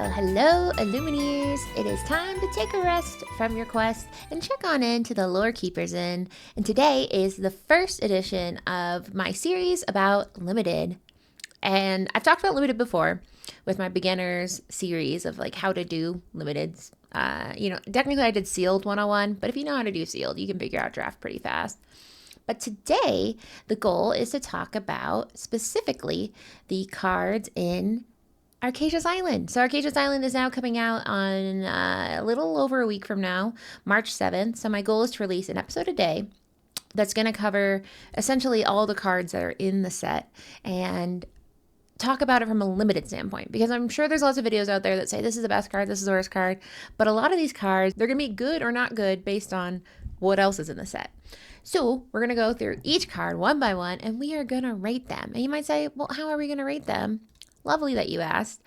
Oh, hello, Illumineers. It is time to take a rest from your quest and check on into the Lore Keepers Inn. And today is the first edition of my series about Limited. And I've talked about Limited before with my beginners series of like how to do Limiteds. Technically I did Sealed 101, but if you know how to do Sealed, you can figure out Draft pretty fast. But today, the goal is to talk about specifically the cards in Archasia's Island. So Archasia's Island is now coming out on a little over a week from now, March 7th. So my goal is to release an episode a day that's going to cover essentially all the cards that are in the set and talk about it from a limited standpoint, because I'm sure there's lots of videos out there that say this is the best card, this is the worst card, but a lot of these cards, they're going to be good or not good based on what else is in the set. So we're going to go through each card one by one and we are going to rate them. And you might say, well, how are we going to rate them? Lovely that you asked.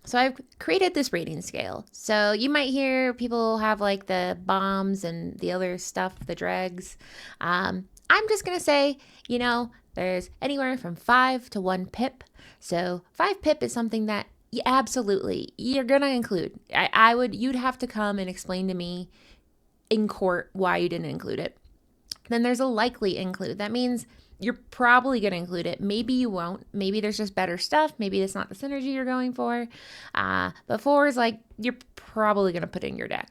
So I've created this rating scale. So you might hear people have like the bombs and the other stuff, the dregs. I'm just going to say, there's anywhere from 5 to 1 pip. So 5 pip is something that you're going to include. You'd have to come and explain to me in court why you didn't include it. Then there's a likely include. That means you're probably going to include it. Maybe you won't. Maybe there's just better stuff. Maybe it's not the synergy you're going for. But 4 is like, you're probably going to put it in your deck.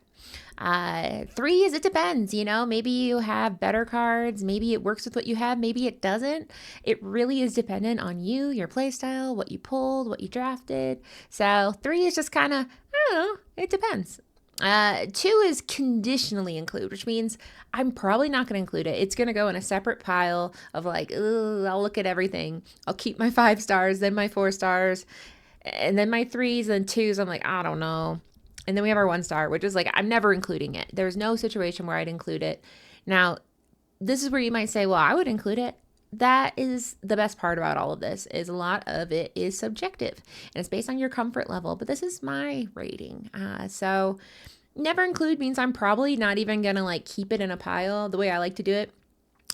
3 is it depends, maybe you have better cards. Maybe it works with what you have. Maybe it doesn't. It really is dependent on you, your play style, what you pulled, what you drafted. So 3 is just kind of, I don't know, it depends. 2 is conditionally include, which means I'm probably not going to include it. It's going to go in a separate pile of like, I'll look at everything. I'll keep my 5 stars, then my 4 stars, and then my 3s and 2s. I'm like, I don't know. And then we have our 1 star, which is like, I'm never including it. There's no situation where I'd include it. Now, this is where you might say, well, I would include it. That is the best part about all of this, is a lot of it is subjective and it's based on your comfort level, but this is my rating. So never include means I'm probably not even going to like keep it in a pile. The way I like to do it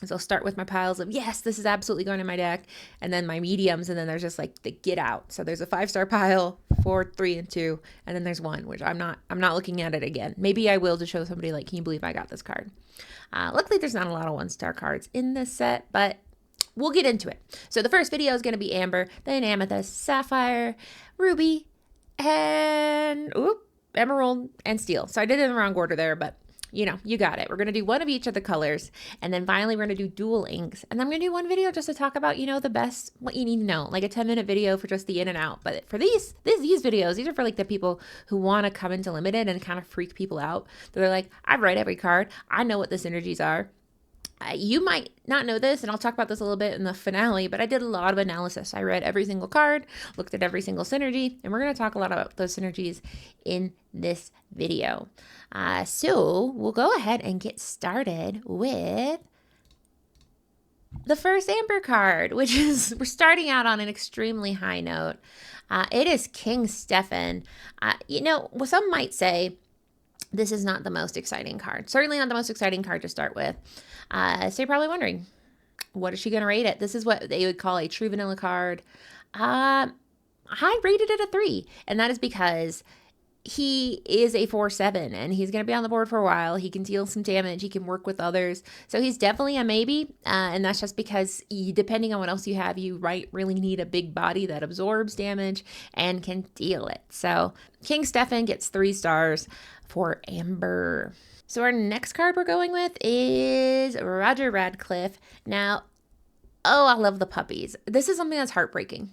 is I'll start with my piles of, yes, this is absolutely going in my deck, and then my mediums, and then there's just like the get out. So there's a 5-star pile, 4, 3, and 2, and then there's 1, which I'm not looking at it again. Maybe I will to show somebody like, can you believe I got this card? Luckily, there's not a lot of 1-star cards in this set, but we'll get into it. So the first video is going to be Amber, then Amethyst, Sapphire, Ruby, and Emerald, and Steel. So I did it in the wrong order there, but you got it. We're going to do one of each of the colors. And then finally, we're going to do dual inks. And I'm going to do one video just to talk about, the best, what you need to know, like a 10-minute video for just the in and out. But for these videos, these are for like the people who want to come into Limited and kind of freak people out. They're like, I've read every card. I know what the synergies are. You might not know this, and I'll talk about this a little bit in the finale, but I did a lot of analysis. I read every single card, looked at every single synergy, and we're going to talk a lot about those synergies in this video. So we'll go ahead and get started with the first Amber card, which is, we're starting out on an extremely high note. It is King Stefan. Some might say this is not the most exciting card. Certainly not the most exciting card to start with. So you're probably wondering, what is she going to rate it? This is what they would call a true vanilla card. I rated it a 3, and that is because he is a 4/7 and he's going to be on the board for a while. He can deal some damage. He can work with others. So he's definitely a maybe. And that's just because depending on what else you have, you really need a big body that absorbs damage and can deal it. So King Stefan gets 3 stars for Amber. So our next card we're going with is Roger Radcliffe. Now, I love the puppies. This is something that's heartbreaking.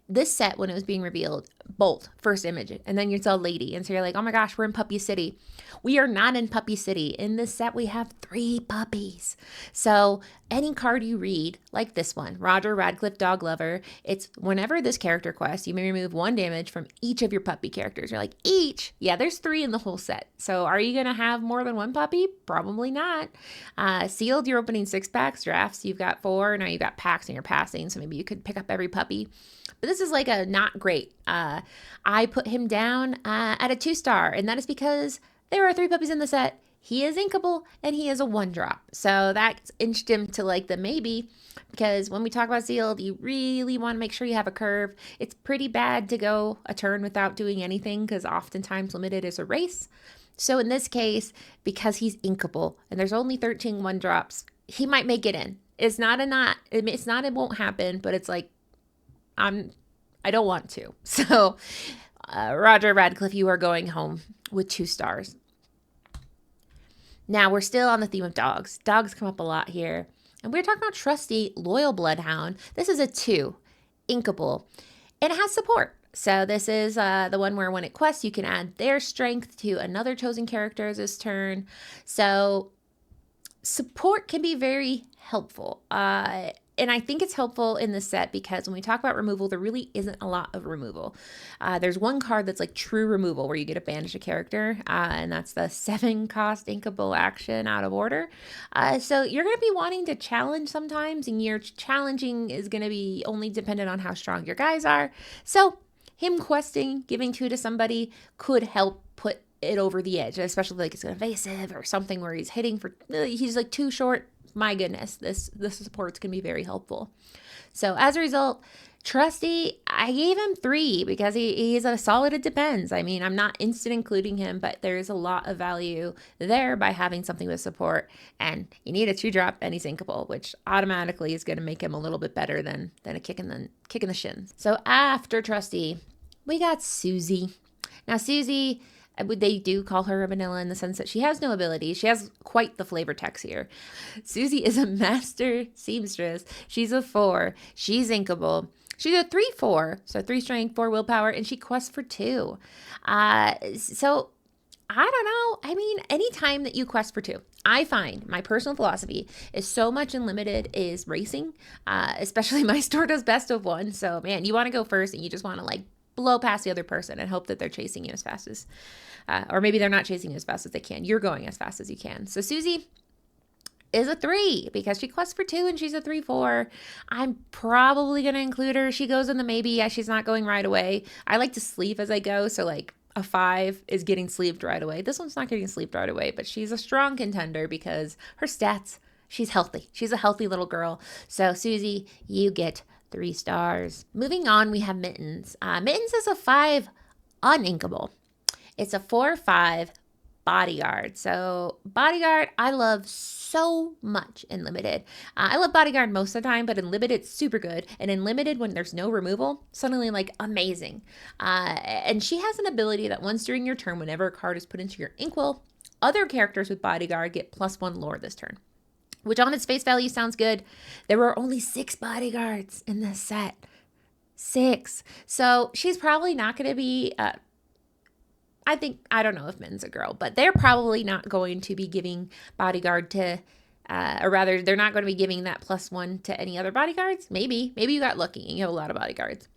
This set, when it was being revealed, Bolt, first image, and then you saw Lady. And so you're like, oh my gosh, we're in Puppy City. We are not in Puppy City. In this set, we have 3 puppies. So any card you read, like this one, Roger Radcliffe Dog Lover, it's whenever this character quest, you may remove 1 damage from each of your puppy characters. You're like, each? Yeah, there's 3 in the whole set. So are you going to have more than 1 puppy? Probably not. Sealed, you're opening 6 packs. Drafts, you've got 4. Now you've got packs and you're passing. So maybe you could pick up every puppy. But this is like a not great. I put him down at a 2-star, and that is because there are 3 puppies in the set. he is inkable and he is a 1-drop. So that's inched him to like the maybe, because when we talk about sealed, you really want to make sure you have a curve. It's pretty bad to go a turn without doing anything because oftentimes limited is a race. So in this case, because he's inkable and there's only 13 1-drops, he might make it in. It's not it won't happen, but it's like, I don't want to. So Roger Radcliffe, you are going home with 2 stars. Now we're still on the theme of dogs. Dogs come up a lot here. And we're talking about Trusty, loyal bloodhound. This is a 2, inkable, and it has support. So this is the one where when it quests, you can add their strength to another chosen character this turn. So support can be very helpful. And I think it's helpful in this set because when we talk about removal, there really isn't a lot of removal. There's one card that's like true removal where you get to banish a character, and that's the 7-cost inkable action out of order. So you're going to be wanting to challenge sometimes, and your challenging is going to be only dependent on how strong your guys are. So him questing, giving 2 to somebody could help put it over the edge, especially like it's evasive or something where he's hitting for, he's like too short. My goodness, this support's can be very helpful. So as a result, Trusty, I gave him 3 because he's a solid it depends. I mean, I'm not instant including him, but there's a lot of value there by having something with support. And you need a 2-drop and he's inkable, which automatically is going to make him a little bit better than a kick in the shins. So after Trusty, we got Susie. Now Susie, they do call her a vanilla in the sense that she has no ability. She has quite the flavor text here. Susie is a master seamstress. She's a 4. She's inkable. She's a 3/4, so 3 strength, 4 willpower, and she quests for 2. So I don't know. I mean, anytime that you quest for 2, I find my personal philosophy is so much in limited is racing, especially my store does best of 1. So man, you want to go first and you just want to like blow past the other person and hope that they're chasing you as fast as, or maybe they're not chasing you as fast as they can. You're going as fast as you can. So Susie is a 3 because she quests for 2 and she's a 3/4. I'm probably going to include her. She goes in the maybe. Yeah, she's not going right away. I like to sleeve as I go. So like a 5 is getting sleeved right away. This one's not getting sleeved right away, but she's a strong contender because her stats, she's healthy. She's a healthy little girl. So Susie, you get 3 stars. Moving on, we have Mittens. Mittens is a 5 uninkable. It's a 4/5 bodyguard. So bodyguard, I love so much in limited. I love bodyguard most of the time, but in limited, it's super good. And in limited, when there's no removal, suddenly like amazing. And she has an ability that once during your turn, whenever a card is put into your inkwell, other characters with bodyguard get +1 lore this turn, which on its face value sounds good. There were only 6 bodyguards in this set. 6. So she's probably not going to be, I don't know if Min's a girl, but they're probably not going to be giving bodyguard to, or rather, they're not going to be giving that +1 to any other bodyguards. Maybe you got lucky and you have a lot of bodyguards.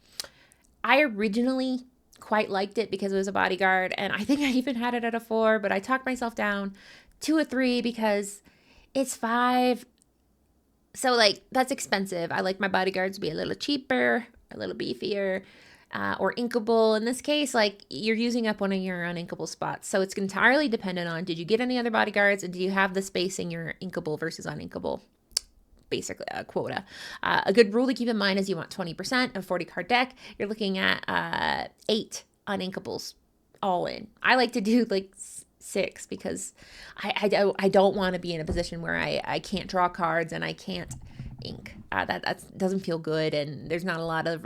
I originally quite liked it because it was a bodyguard, and I think I even had it at a 4, but I talked myself down to a 3 because it's 5. So like that's expensive. I like my bodyguards to be a little cheaper, a little beefier, or inkable. In this case, like you're using up one of your uninkable spots. So it's entirely dependent on, did you get any other bodyguards and do you have the space in your inkable versus uninkable, basically a quota. A good rule to keep in mind is you want 20% of 40 card deck. You're looking at 8 uninkables all in. I like to do like 6 because I don't want to be in a position where I can't draw cards and I can't ink. That doesn't feel good, and there's not a lot of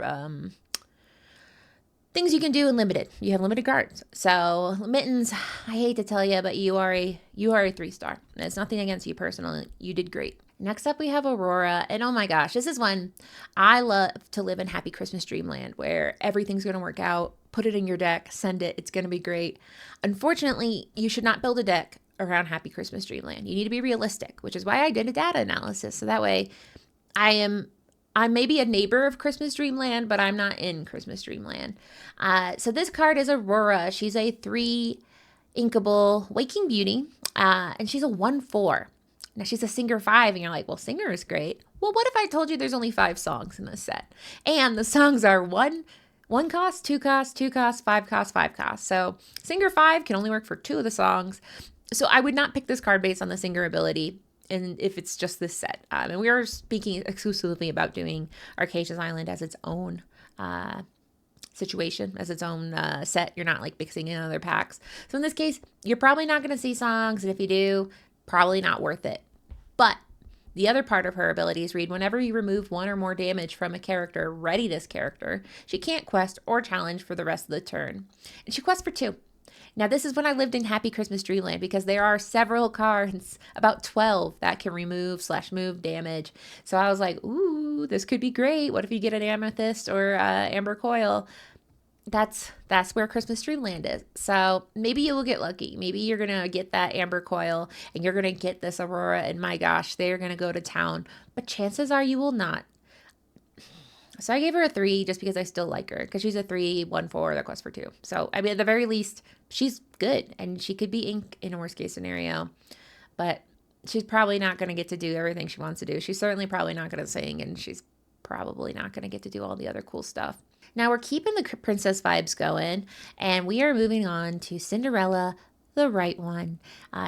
things you can do in limited. You have limited cards. So Mittens, I hate to tell you, but you are a 3-star. It's nothing against you personally. You did great. Next up, we have Aurora. And oh my gosh, this is one I love to live in Happy Christmas Dreamland where everything's going to work out. Put it in your deck, send it. It's going to be great. Unfortunately, you should not build a deck around Happy Christmas Dreamland. You need to be realistic, which is why I did a data analysis. So that way I'm maybe a neighbor of Christmas Dreamland, but I'm not in Christmas Dreamland. So this card is Aurora. She's a 3 inkable Waking Beauty, and she's a 1/4. Now she's a singer 5, and you're like, well, singer is great. Well, what if I told you there's only 5 songs in this set? And the songs are 1 cost, 2 cost, 2 cost, 5 cost, 5 cost. So singer 5 can only work for 2 of the songs. So I would not pick this card based on the Singer ability, and if it's just this set. And we are speaking exclusively about doing Archazia's Island as its own situation, as its own set. You're not like mixing in other packs. So in this case, you're probably not going to see songs, and if you do, probably not worth it. But the other part of her abilities read, whenever you remove 1 or more damage from a character, ready this character, she can't quest or challenge for the rest of the turn. And she quests for 2. Now, this is when I lived in Happy Christmas Dreamland, because there are several cards, about 12, that can remove/move damage. So I was like, ooh, this could be great. What if you get an Amethyst or Amber Coil? That's where Christmas Dreamland is. So maybe you will get lucky. Maybe you're going to get that Amber Coil and you're going to get this Aurora, and my gosh, they're going to go to town. But chances are you will not. So I gave her a 3 just because I still like her, because she's a 3/1/4 that quests for 2. So, I mean, at the very least, she's good, and she could be ink in a worst case scenario. But she's probably not going to get to do everything she wants to do. She's certainly probably not going to sing, and she's probably not going to get to do all the other cool stuff. Now we're keeping the princess vibes going, and we are moving on to Cinderella, the right one.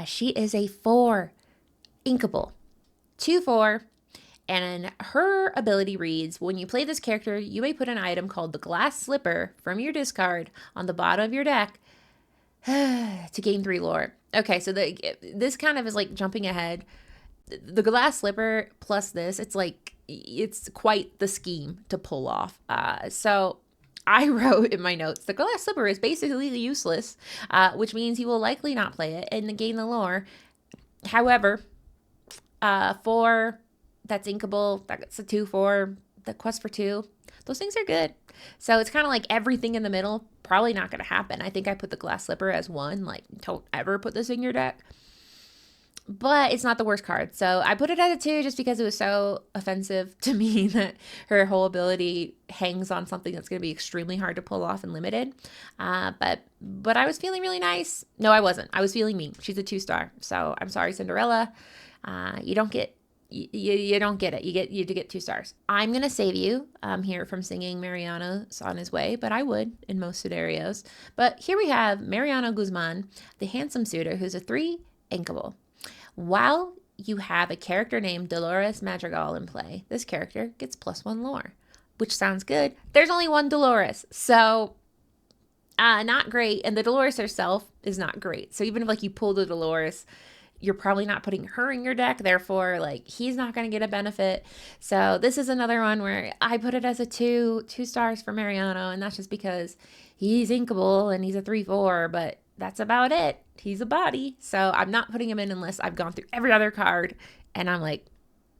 She is a 4 inkable, 2/4. And her ability reads, when you play this character, you may put an item called the Glass Slipper from your discard on the bottom of your deck to gain 3 lore. Okay, so this kind of is like jumping ahead. The Glass Slipper plus this, it's quite the scheme to pull off. So I wrote in my notes, the Glass Slipper is basically useless, which means you will likely not play it and gain the lore. However, for that's inkable, that's a 2/4, the quest for 2, those things are good. So it's kind of like everything in the middle, probably not going to happen. I think I put the Glass Slipper as 1, like, don't ever put this in your deck. But it's not the worst card. So I put it at a 2 just because it was so offensive to me that her whole ability hangs on something that's going to be extremely hard to pull off and limited. But I was feeling really nice. No, I wasn't. I was feeling mean. She's a 2-star. So I'm sorry, Cinderella. You don't get You don't get it. You get 2 stars. I'm going to save you here from singing Mariano's on his way, but I would in most scenarios. But here we have Mariano Guzman, the handsome suitor, who's a 3 inkable. While you have a character named Dolores Madrigal in play, this character gets +1 lore, which sounds good. There's only one Dolores, so not great. And the Dolores herself is not great. So even if like you pull the Dolores, you're probably not putting her in your deck. Therefore, like, he's not going to get a benefit. So this is another one where I put it as a 2 stars for Mariano. And that's just because he's inkable and he's a 3/4, but that's about it. He's a body. So I'm not putting him in unless I've gone through every other card and I'm like,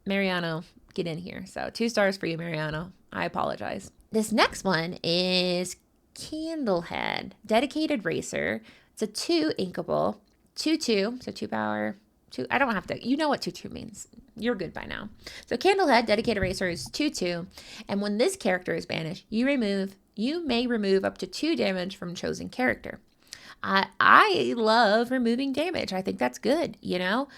Mariano, get in here. So 2 stars for you, Mariano. I apologize. This next one is Candlehead, Dedicated Racer. It's a 2 inkable. 2/2, so 2 power, 2. I don't have to, you know what 2/2 means. You're good by now. So Candlehead, Dedicated Racer is 2/2, and when this character is banished, you may remove up to 2 damage from chosen character. I love removing damage. I think that's good, you know?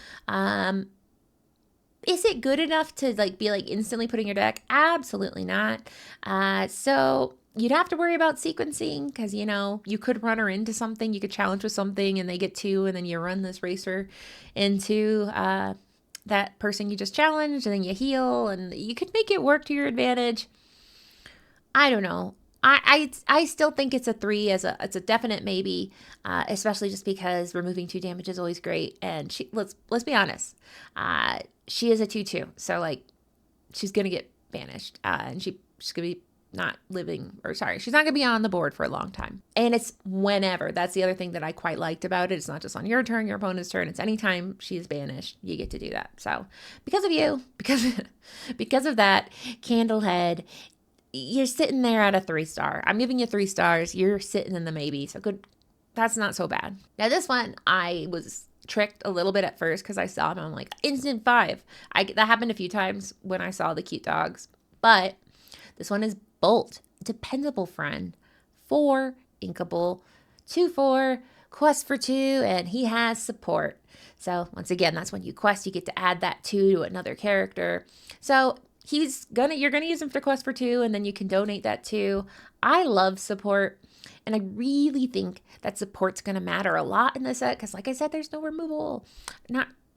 Is it good enough to like be like instantly putting your deck? Absolutely not. So you'd have to worry about sequencing because, you know, you could run her into something. You could challenge with something and they get 2 and then you run this racer into that person you just challenged and then you heal and you could make it work to your advantage. I don't know. I still think it's a 3 it's a definite maybe, especially just because removing 2 damage is always great. And let's be honest, she is a 2/2, so like she's gonna get banished, and she's gonna be she's not gonna be on the board for a long time. And it's whenever. That's the other thing that I quite liked about it. It's not just on your turn, your opponent's turn. It's anytime she's banished, you get to do that. So because of you, because of that, Candlehead, you're sitting there at a 3-star. I'm giving you 3 stars. You're sitting in the maybe. So good. That's not so bad. Now this one, I was tricked a little bit at first because I saw him. I'm like, instant 5. That happened a few times when I saw the cute dogs. But this one is Bolt, Dependable Friend, 4 inkable, 2/4, quest for 2, and he has support. So once again, that's when you quest, you get to add that 2 to another character. So you're gonna use him for quest for 2, and then you can donate that 2. I love support. And I really think that support's going to matter a lot in this set because, like I said, there's no removal.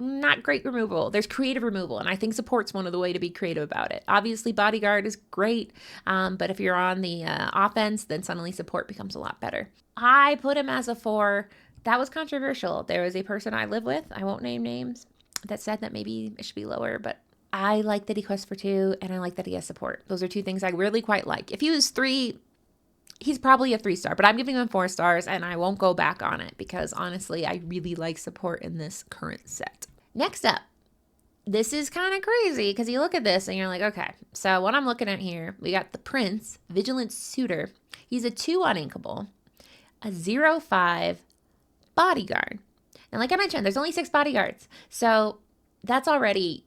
Not great removal. There's creative removal, and I think support's one of the way to be creative about it. Obviously, bodyguard is great, but if you're on the offense, then suddenly support becomes a lot better. I put him as a 4. That was controversial. There was a person I live with, I won't name names, that said that maybe it should be lower, but I like that he quests for 2, and I like that he has support. Those are 2 things I really quite like. If he was 3, he's probably a 3-star, but I'm giving him 4 stars, and I won't go back on it because honestly, I really like support in this current set. Next up, this is kind of crazy because you look at this and you're like, okay, so what I'm looking at here, we got the Prince, Vigilant Suitor. He's a 2 uninkable, a 0-5 bodyguard. And like I mentioned, there's only 6 bodyguards, so that's already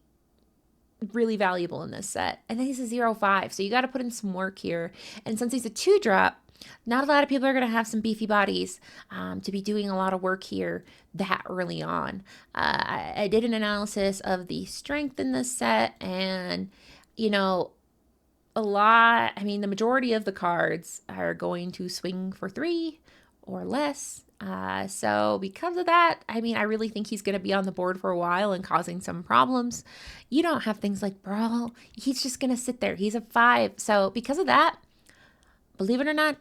really valuable in this set. And then he's a 0-5, so you got to put in some work here. And since he's a 2-drop, not a lot of people are going to have some beefy bodies to be doing a lot of work here that early on. I did an analysis of the strength in this set, and, the majority of the cards are going to swing for 3 or less. So because of that, I really think he's going to be on the board for a while and causing some problems. You don't have things like Brawl. He's just going to sit there. He's a 5. So because of that, believe it or not,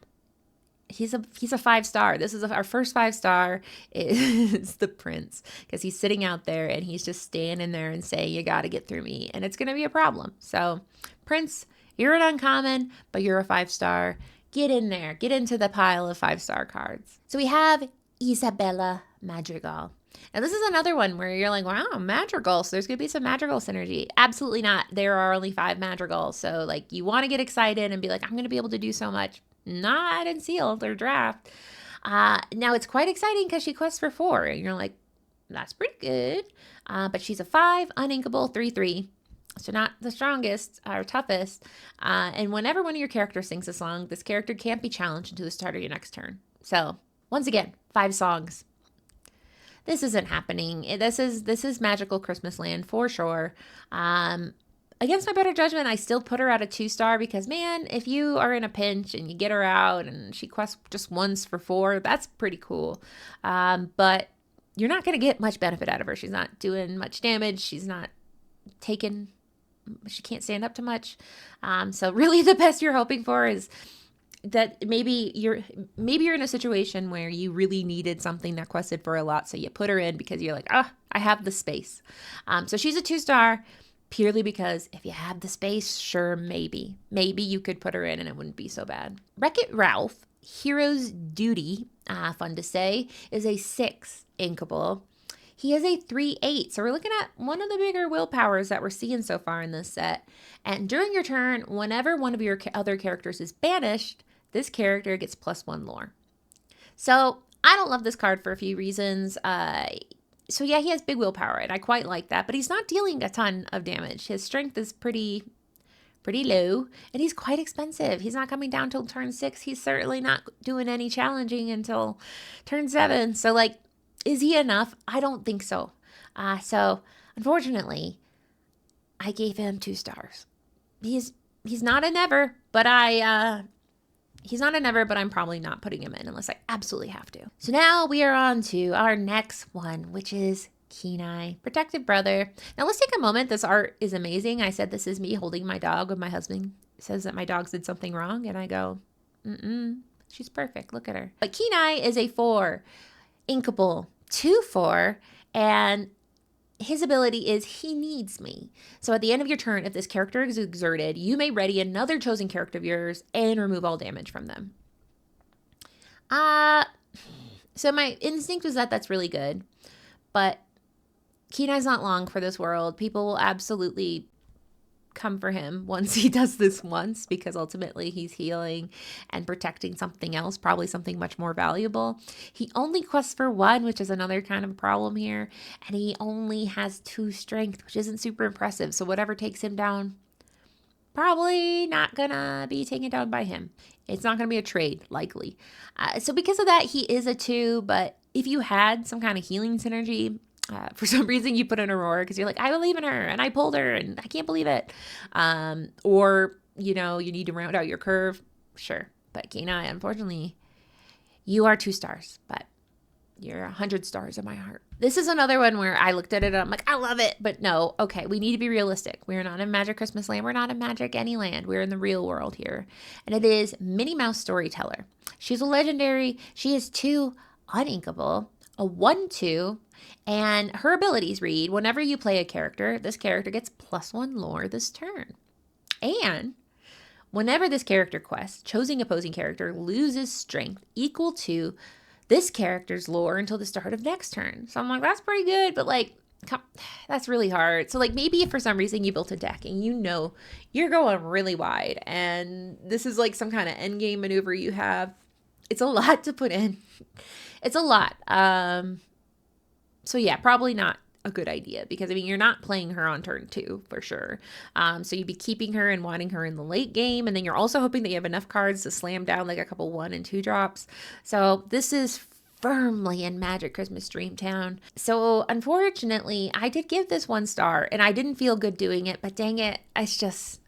he's a 5-star. This is our first 5-star is the Prince, because he's sitting out there and he's just standing there and saying, you got to get through me. And it's going to be a problem. So Prince, you're an uncommon, but you're a 5-star. Get in there. Get into the pile of 5-star cards. So we have Isabella Madrigal. Now, this is another one where you're like, wow, Madrigal. So there's going to be some Madrigal synergy. Absolutely not. There are only 5 Madrigals. So, you want to get excited and be like, I'm going to be able to do so much. Not in sealed or draft. Now, it's quite exciting because she quests for 4. And you're like, that's pretty good. But she's a 5, uninkable, 3-3. So not the strongest or toughest. And whenever one of your characters sings a song, this character can't be challenged until the start of your next turn. So, once again, 5 songs. This isn't happening. This is Magical Christmas Land for sure. Against my better judgment, I still put her at a 2-star because, man, if you are in a pinch and you get her out and she quests just once for 4, that's pretty cool. But you're not going to get much benefit out of her. She's not doing much damage. She's not taking... She can't stand up to much. So really the best you're hoping for is that maybe you're in a situation where you really needed something that quested for a lot. So you put her in because you're like, I have the space. So she's a 2-star purely because if you have the space, sure, maybe you could put her in and it wouldn't be so bad. Wreck-It Ralph, Hero's Duty, fun to say, is a 6 inkable. He is a 3-8, so we're looking at one of the bigger willpowers that we're seeing so far in this set. And during your turn, whenever one of your other characters is banished, this character gets +1 lore. So I don't love this card for a few reasons. So yeah, he has big willpower, and I quite like that, but he's not dealing a ton of damage. His strength is pretty low, and he's quite expensive. He's not coming down till turn 6. He's certainly not doing any challenging until turn 7. So is he enough? I don't think so. So unfortunately, I gave him 2 stars. He's not a never, but he's not a never, but I'm probably not putting him in unless I absolutely have to. So now we are on to our next one, which is Kenai, Protective Brother. Now let's take a moment. This art is amazing. I said this is me holding my dog when my husband says that my dogs did something wrong, and I go, she's perfect. Look at her. But Kenai is a 4. Inkable, 2-4, and his ability is he needs me. So at the end of your turn, if this character is exerted, you may ready another chosen character of yours and remove all damage from them. So my instinct was that that's really good, but Kenai's not long for this world. People will absolutely come for him once he does this once, because ultimately he's healing and protecting something else, probably something much more valuable. He only quests for 1, which is another kind of problem here, and he only has 2 strength, which isn't super impressive. So whatever takes him down, probably not gonna be taken down by him. It's not gonna be a trade, likely. So because of that, he is a 2, but if you had some kind of healing synergy, for some reason you put in Aurora because you're like, I believe in her and I pulled her and I can't believe it. Or, you need to round out your curve. Sure. But Kenai, unfortunately, You are 2 stars, but you're 100 stars in my heart. This is another one where I looked at it and I'm like, I love it. But no, okay, we need to be realistic. We're not in Magic Christmas Land. We're not in Magic any land. We're in the real world here. And it is Minnie Mouse Storyteller. She's a legendary. She is 2 uninkable, a 1/2, and her abilities read, whenever you play a character, this character gets +1 lore this turn. And whenever this character quests, choosing opposing character loses strength equal to this character's lore until the start of next turn. So I'm like, that's pretty good, but like, that's really hard. So like maybe if for some reason you built a deck and you know you're going really wide and this is like some kind of end game maneuver you have, it's a lot to put in. It's a lot. So yeah, probably not a good idea because I mean, you're not playing her on turn 2 for sure. So you'd be keeping her and wanting her in the late game. And then you're also hoping that you have enough cards to slam down like a couple 1 and 2 drops. So this is firmly in Magic Christmas Dreamtown. So unfortunately, I did give this 1 star and I didn't feel good doing it, but dang it, it's just,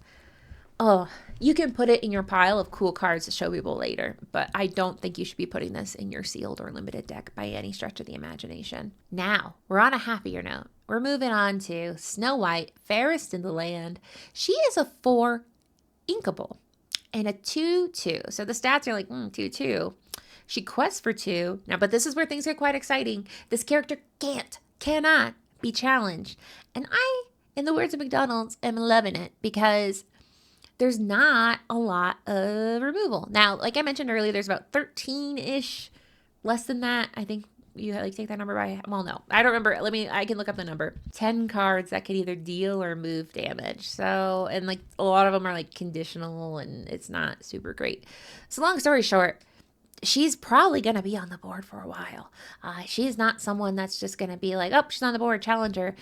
oh, you can put it in your pile of cool cards to show people later, but I don't think you should be putting this in your sealed or limited deck by any stretch of the imagination. Now, we're on a happier note. We're moving on to Snow White, Fairest in the Land. She is a 4 inkable and a 2/2. So the stats are like 2/2. She quests for 2. Now, but this is where things get quite exciting. This character cannot be challenged. And I, in the words of McDonald's, am loving it because there's not a lot of removal. Now, like I mentioned earlier, there's about 13-ish, less than that. I think you like take that number by, well, no, I don't remember. I can look up the number. 10 cards that can either deal or move damage. So, and like a lot of them are like conditional and it's not super great. So long story short, she's probably going to be on the board for a while. She's not someone that's just going to be like, oh, she's on the board, challenger.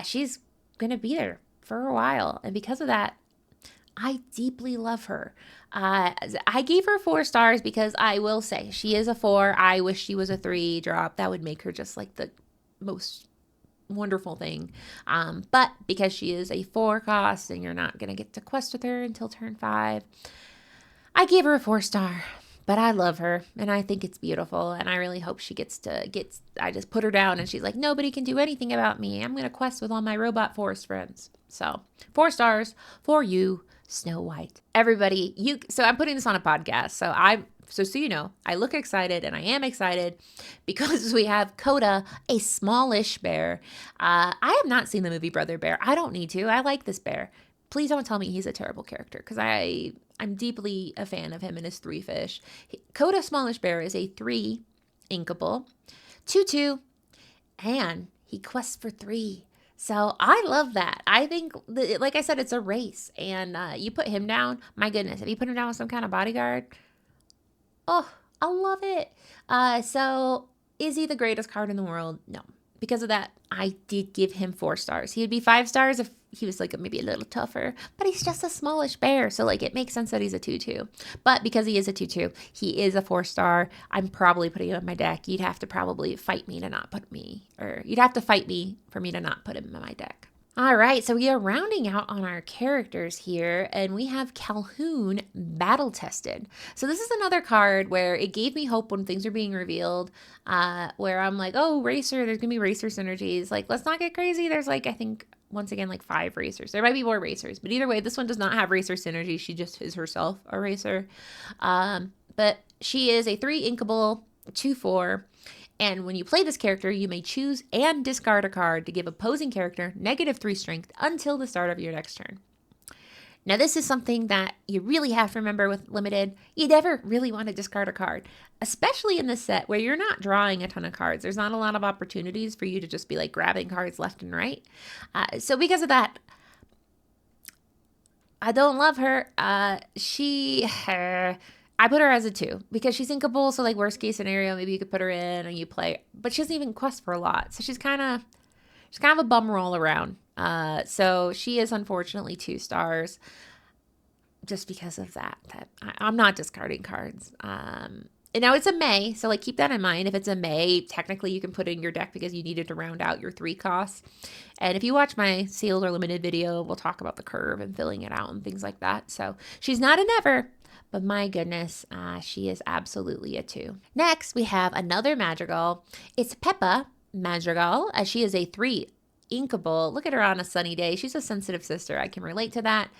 She's going to be there for a while. And because of that, I deeply love her. I gave her 4 stars because I will say she is a 4. I wish she was a 3 drop. That would make her just like the most wonderful thing. But because she is a 4 cost and you're not going to get to quest with her until turn 5, I gave her a 4 star. But I love her and I think it's beautiful and I really hope she I just put her down and she's like, nobody can do anything about me. I'm going to quest with all my robot forest friends. So 4 stars for you, Snow White. Everybody, so I'm putting this on a podcast. So you know, I look excited and I am excited because we have Coda, a smallish bear. I have not seen the movie Brother Bear. I don't need to. I like this bear. Please don't tell me he's a terrible character because I'm deeply a fan of him and his 3 fish. Coda Smallish Bear is a 3 inkable, 2/2, and he quests for 3. So I love that. I think, like I said, it's a race. And you put him down, my goodness, if you put him down with some kind of bodyguard, oh, I love it. So is he the greatest card in the world? No. Because of that, I did give him 4 stars. He would be 5 stars if he was like maybe a little tougher, but he's just a smallish bear. So like it makes sense that he's a 2/2. But because he is a 2/2, he is a 4 star. I'm probably putting him in my deck. You'd have to probably fight me to not put me, or you'd have to fight me for me to not put him in my deck. All right, so we are rounding out on our characters here, and we have Calhoun Battle Tested. So this is another card where it gave me hope when things are being revealed, where I'm like, oh, Racer, there's going to be Racer synergies. Like, let's not get crazy. There's like, I think, once again, like 5 Racers. There might be more Racers, but either way, this one does not have Racer synergy. She just is herself a Racer. But she is a 3 inkable, 2/4. And when you play this character, you may choose and discard a card to give opposing character -3 strength until the start of your next turn. Now, this is something that you really have to remember with Limited. You never really want to discard a card, especially in this set where you're not drawing a ton of cards. There's not a lot of opportunities for you to just be like grabbing cards left and right. So because of that, I don't love her. I put her as a 2 because she's inkable. So like worst case scenario, maybe you could put her in and you play, but she doesn't even quest for a lot. So she's kind of a bum all around. So she is unfortunately 2 stars just because of that I'm not discarding cards. And now it's a May. So like keep that in mind. If it's a May, technically you can put it in your deck because you needed to round out your 3 costs. And if you watch my sealed or limited video, we'll talk about the curve and filling it out and things like that. So she's not a never. but my goodness, she is absolutely a 2. Next, we have another Madrigal. It's Peppa Madrigal, as she is a 3 inkable. Look at her on a sunny day. She's a sensitive sister. I can relate to that.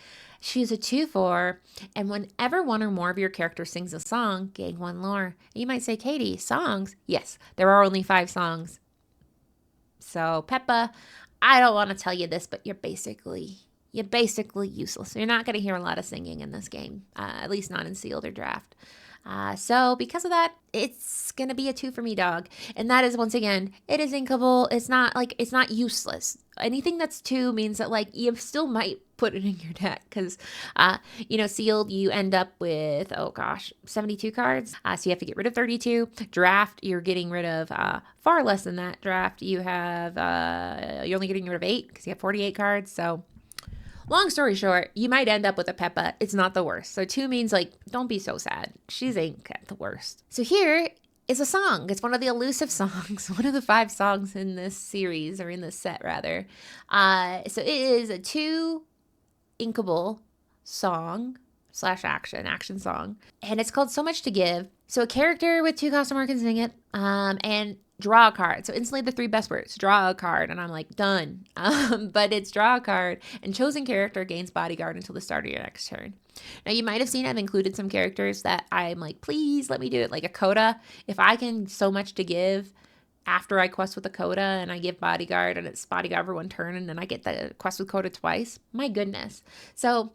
She's a 2/4, and whenever one or more of your characters sings a song, gain 1 lore. You might say, Katie, songs? Yes, there are only 5 songs. So Peppa, I don't want to tell you this, but you're basically useless. You're not going to hear a lot of singing in this game, at least not in sealed or draft. So because of that, it's going to be a 2 for me, dog. And that is, once again, it is inkable. It's not useless. Anything that's 2 means that like you still might put it in your deck because, sealed, you end up with, 72 cards. So you have to get rid of 32. Draft, you're getting rid of far less than that. Draft, you're only getting rid of 8 because you have 48 cards. So long story short, you might end up with a Peppa. It's not the worst. So 2 means like, don't be so sad. She's ain't the worst. So here is a song. It's one of the elusive songs, one of the 5 songs in this series, or in this set rather. So it is a 2 inkable song / action song. And it's called So Much to Give. So a character with 2 cost or more can sing it. And draw a card. So instantly the 3 best words, draw a card. And I'm like, done. But it's draw a card, and chosen character gains bodyguard until the start of your next turn. Now you might have seen I've included some characters that I'm like, please let me do it. Like a Coda. If I can So Much to Give after I quest with a Coda and I give bodyguard and it's bodyguard for 1 turn, and then I get the quest with Coda twice, my goodness. So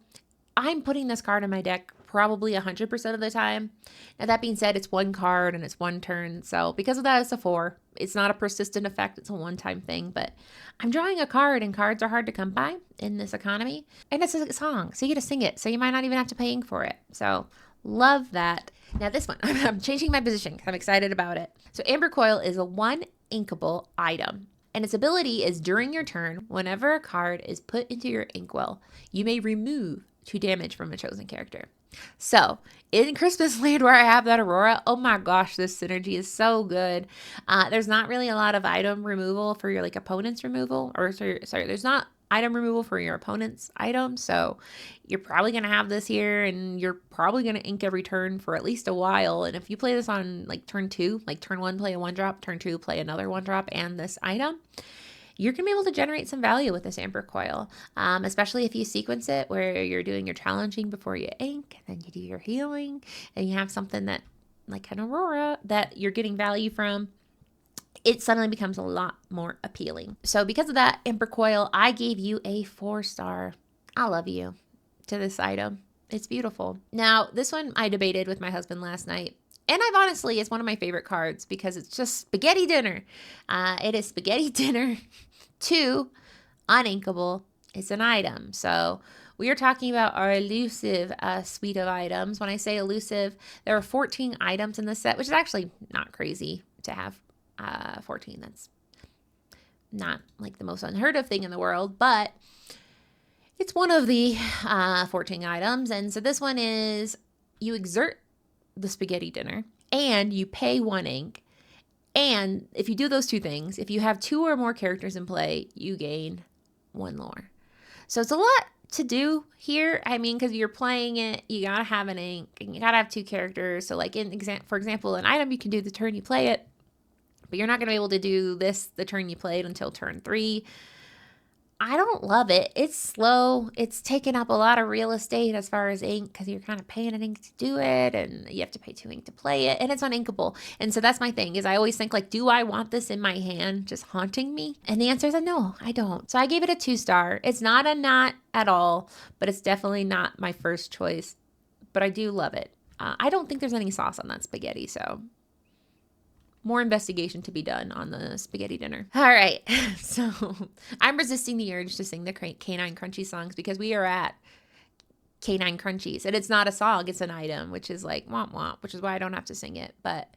I'm putting this card in my deck probably 100% of the time. Now that being said, it's 1 card and it's 1 turn. So because of that, it's a 4. It's not a persistent effect. It's a one-time thing, but I'm drawing a card, and cards are hard to come by in this economy. And it's a song, so you get to sing it. So you might not even have to pay ink for it. So love that. Now this one, I'm changing my position because I'm excited about it. So Amber Coil is a 1 inkable item. And its ability is during your turn, whenever a card is put into your inkwell, you may remove 2 damage from a chosen character. So in Christmas Land, where I have that Aurora, oh my gosh, this synergy is so good. There's not really a lot of item removal for your like opponent's removal, or sorry, there's not item removal for your opponent's item. So you're probably going to have this here, and you're probably going to ink every turn for at least a while. And if you play this on like turn 2, like turn 1, play a 1-drop, turn 2, play another 1-drop and this item, you're going to be able to generate some value with this Amber Coil, especially if you sequence it where you're doing your challenging before you ink, and then you do your healing, and you have something that, like an Aurora, that you're getting value from. It suddenly becomes a lot more appealing. So because of that, Amber Coil, I gave you a 4-star. I love you to this item. It's beautiful. Now, this one I debated with my husband last night. And it's one of my favorite cards because it's just spaghetti dinner. It is spaghetti dinner 2, uninkable. It's an item. So we are talking about our elusive suite of items. When I say elusive, there are 14 items in the set, which is actually not crazy to have 14. That's not like the most unheard of thing in the world, but it's one of the 14 items. And so this one is, you exert the spaghetti dinner and you pay 1 ink. And if you do those 2 things, if you have 2 or more characters in play, you gain 1 lore. So it's a lot to do here. I mean, because you're playing it, you gotta have an ink, and you gotta have 2 characters. So like for example, an item you can do the turn you play it, but you're not gonna be able to do this the turn you played until turn 3. I don't love it. It's slow. It's taking up a lot of real estate as far as ink, because you're kind of paying an ink to do it, and you have to pay 2 ink to play it, and it's uninkable. And so that's my thing, is I always think like, do I want this in my hand just haunting me? And the answer is no, I don't. So I gave it a 2-star. It's not a not at all, but it's definitely not my first choice, but I do love it. I don't think there's any sauce on that spaghetti, so more investigation to be done on the spaghetti dinner. All right. So I'm resisting the urge to sing the Canine Crunchy songs because we are at Canine Crunchies. And it's not a song, it's an item, which is like womp womp, which is why I don't have to sing it. But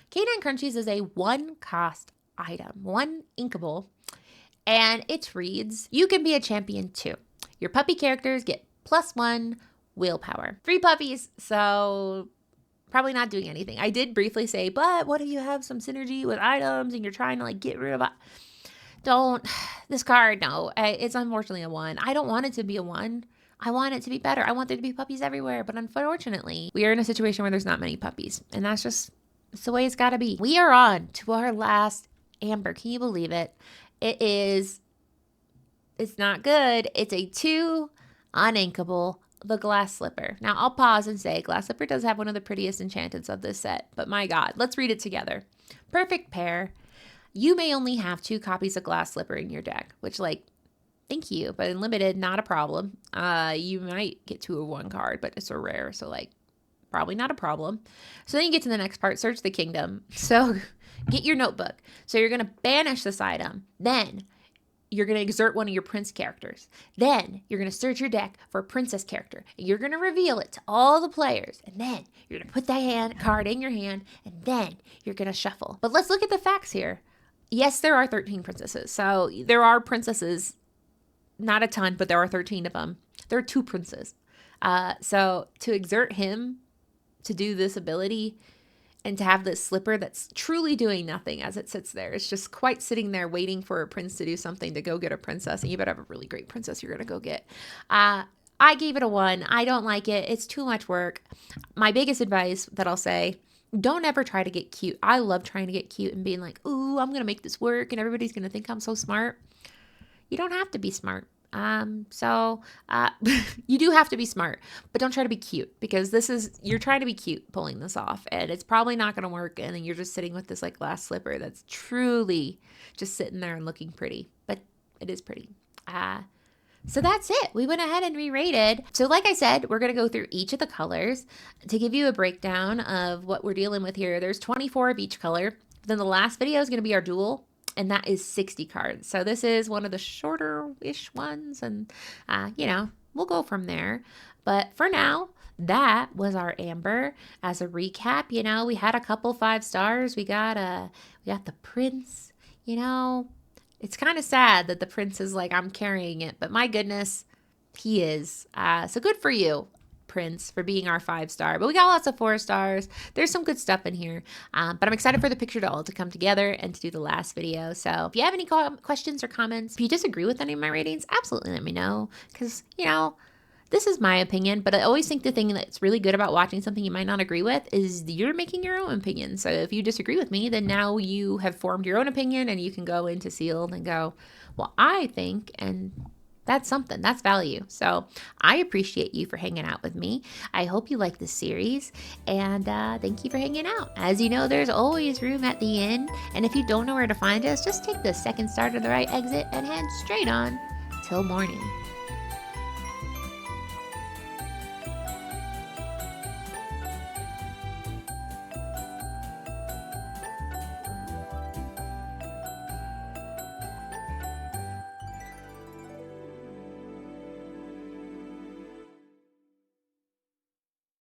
Canine Crunchies is a 1-cost item, 1 inkable. And it reads, you can be a champion too. Your puppy characters get +1 willpower. 3 puppies, so probably not doing anything. I did briefly say, but what if you have some synergy with items and you're trying to like get rid of this card? No, it's unfortunately a 1. I don't want it to be a 1. I want it to be better. I want there to be puppies everywhere. But unfortunately, we are in a situation where there's not many puppies. And that's just it's the way it's got to be. We are on to our last amber. Can you believe it? It's not good. It's a 2 uninkable, the glass slipper. Now I'll pause and say glass slipper does have one of the prettiest enchantments of this set. But my God, let's read it together. Perfect pair. You may only have 2 copies of glass slipper in your deck, which thank you, but in limited, not a problem. You might get 2 of 1 card, but it's a rare, so probably not a problem. So then you get to the next part, search the kingdom. So get your notebook. So you're going to banish this item. Then you're going to exert one of your prince characters. Then you're going to search your deck for a princess character. And you're going to reveal it to all the players. And then you're going to put that card in your hand. And then you're going to shuffle. But let's look at the facts here. Yes, there are 13 princesses. So there are princesses, not a ton, but there are 13 of them. There are 2 princes. So to exert him to do this ability and to have this slipper that's truly doing nothing as it sits there. It's just quite sitting there waiting for a prince to do something to go get a princess. And you better have a really great princess you're going to go get. I gave it a 1. I don't like it. It's too much work. My biggest advice that I'll say, don't ever try to get cute. I love trying to get cute and being like, ooh, I'm going to make this work and everybody's going to think I'm so smart. You don't have to be smart. You do have to be smart, but don't try to be cute because you're trying to be cute pulling this off and it's probably not going to work. And then you're just sitting with this glass slipper that's truly just sitting there and looking pretty, but it is pretty. So that's it. We went ahead and re-rated. So like I said, we're going to go through each of the colors to give you a breakdown of what we're dealing with here. There's 24 of each color. Then the last video is going to be our duel. And that is 60 cards. So this is one of the shorter-ish ones. And, we'll go from there. But for now, that was our amber. As a recap, we had a couple 5 stars. We got the prince. It's kind of sad that the prince is I'm carrying it. But my goodness, he is. So good for you, Prince, for being our 5-star. But we got lots of 4 stars. There's some good stuff in here. But I'm excited for the picture doll to come together and to do the last video. So if you have any questions or comments, if you disagree with any of my ratings, absolutely let me know. Because, this is my opinion. But I always think the thing that's really good about watching something you might not agree with is you're making your own opinion. So if you disagree with me, then now you have formed your own opinion and you can go into sealed and go, well, I think, and that's something. That's value. So I appreciate you for hanging out with me. I hope you like this series. And thank you for hanging out. As you know, there's always room at the end. And if you don't know where to find us, just take the second star to the right exit and head straight on till morning.